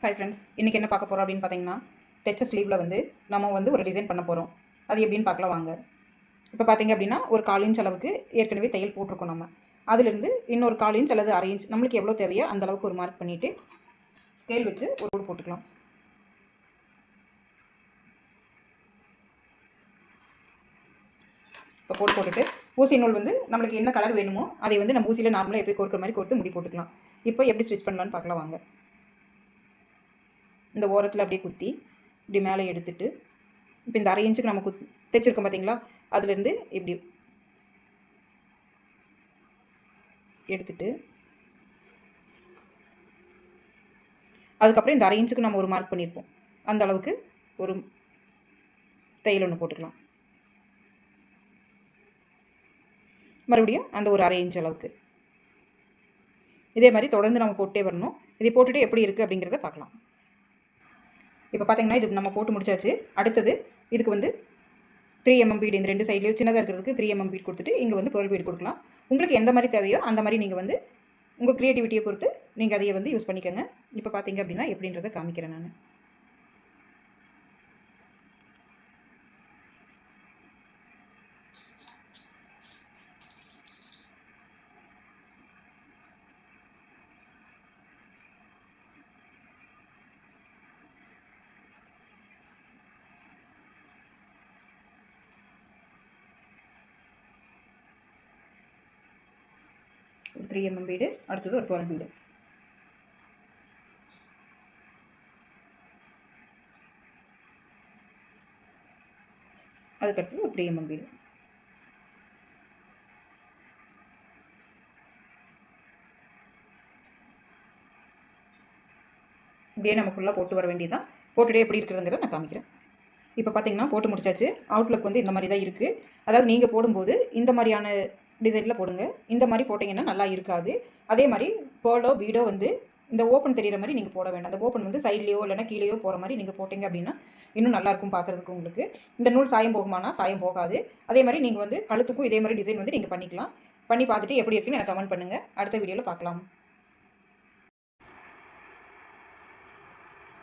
Hi friends, இன்றைக்கி என்ன பார்க்க போகிறோம் அப்படின்னு பார்த்தீங்கன்னா, தைச்ச ஸ்லீவில் வந்து நம்ம வந்து ஒரு டிசைன் பண்ண போகிறோம். அது எப்படின்னு பார்க்கலாம் வாங்க. இப்போ பார்த்தீங்க அப்படின்னா, ஒரு 1/4 இன்ச் அளவுக்கு ஏற்கனவே தையல் போட்டிருக்கோம் நம்ம. அதிலிருந்து இன்னொரு 1/4 இன்ச் அல்லது 1/2 இன்ச் நம்மளுக்கு எவ்வளோ தேவையோ அந்த அளவுக்கு ஒரு மார்க் பண்ணிவிட்டு ஸ்கேல் வச்சு ஒரு கோடு போட்டுக்கலாம். இப்போ கோடு போட்டுட்டு ஊசி நூல் வந்து நம்மளுக்கு என்ன கலர் வேணுமோ அதை வந்து நம்ம ஊசியில் நார்மலாக எப்போ கோர்க்குற மாதிரி கோர்த்து முடி போட்டுக்கலாம். இப்போ எப்படி ஸ்டிச் பண்ணலான்னு பார்க்கலாம் வாங்க. இந்த ஓரத்தில் அப்படியே குத்தி இப்படி மேலே எடுத்துட்டு, இப்போ இந்த 1/2 இன்ச்சுக்கு நம்ம தைச்சிருக்கோம் பார்த்தீங்களா, அதுலேருந்து இப்படி எடுத்துட்டு அதுக்கப்புறம் இந்த 1/2 இன்ச்சுக்கு நம்ம ஒரு மார்க் பண்ணியிருப்போம். அந்த அளவுக்கு ஒரு தையல் ஒன்று போட்டுக்கலாம். மறுபடியும் அந்த ஒரு 1/2 இன்ச் அளவுக்கு இதே மாதிரி தொடர்ந்து நம்ம போட்டே வரணும். இதை போட்டுட்டு எப்படி இருக்குது அப்படிங்கிறத பார்க்கலாம். இப்போ பார்த்தீங்கன்னா இதுக்கு நம்ம போட்டு முடிச்சாச்சு. அடுத்தது இதுக்கு வந்து 3 mm பீட், இந்த 2 சைட்லேயும் சின்னதாக இருக்கிறதுக்கு 3 mm பீட் கொடுத்துட்டு இங்கே வந்து பேர்ல் பீட் கொடுக்கலாம். உங்களுக்கு எந்த மாதிரி தேவையோ அந்த மாதிரி நீங்கள் வந்து உங்கள் க்ரியேட்டிவிட்டியை பொறுத்து நீங்கள் அதையை வந்து யூஸ் பண்ணிக்கோங்க. இப்போ பார்த்தீங்க அப்படின்னா எப்படின்றத காமிக்கிறேன் நான். ஒரு 3 mm பீடு, அடுத்தது ஒரு 12 பீடு. அதுக்கடுத்தது ஒரு 3 mm பீடு. இப்படியே நம்ம ஃபுல்லாக போட்டு வர வேண்டியதான். போட்டுட்டே எப்படி இருக்குதுங்கிறத நான் காமிக்கிறேன். இப்போ பார்த்தீங்கன்னா போட்டு முடிச்சாச்சு. அவுட்லுக் வந்து இந்த மாதிரி தான் இருக்குது. அதாவது நீங்கள் போடும்போது இந்த மாதிரியான டிசைனில் போடுங்க. இந்த மாதிரி போட்டிங்கன்னா நல்லா இருக்காது. அதே மாதிரி பேர்லோ பீடோ வந்து இந்த ஓப்பன் தெரிகிற மாதிரி நீங்கள் போட வேண்டாம். அந்த ஓப்பன் வந்து சைட்லேயோ இல்லைனா கீழேயோ போகிற மாதிரி நீங்கள் போட்டிங்க அப்படின்னா இன்னும் நல்லாயிருக்கும் பார்க்குறதுக்கு உங்களுக்கு. இந்த நூல் சாயம் போகுமானா சாயம் போகாது. அதே மாதிரி நீங்கள் வந்து கழுத்துக்கும் இதே மாதிரி டிசைன் வந்து நீங்கள் பண்ணிக்கலாம். பண்ணி பார்த்துட்டு எப்படி இருக்குன்னு எனக்கு கமெண்ட் பண்ணுங்கள். அடுத்த வீடியோவில் பார்க்கலாம்.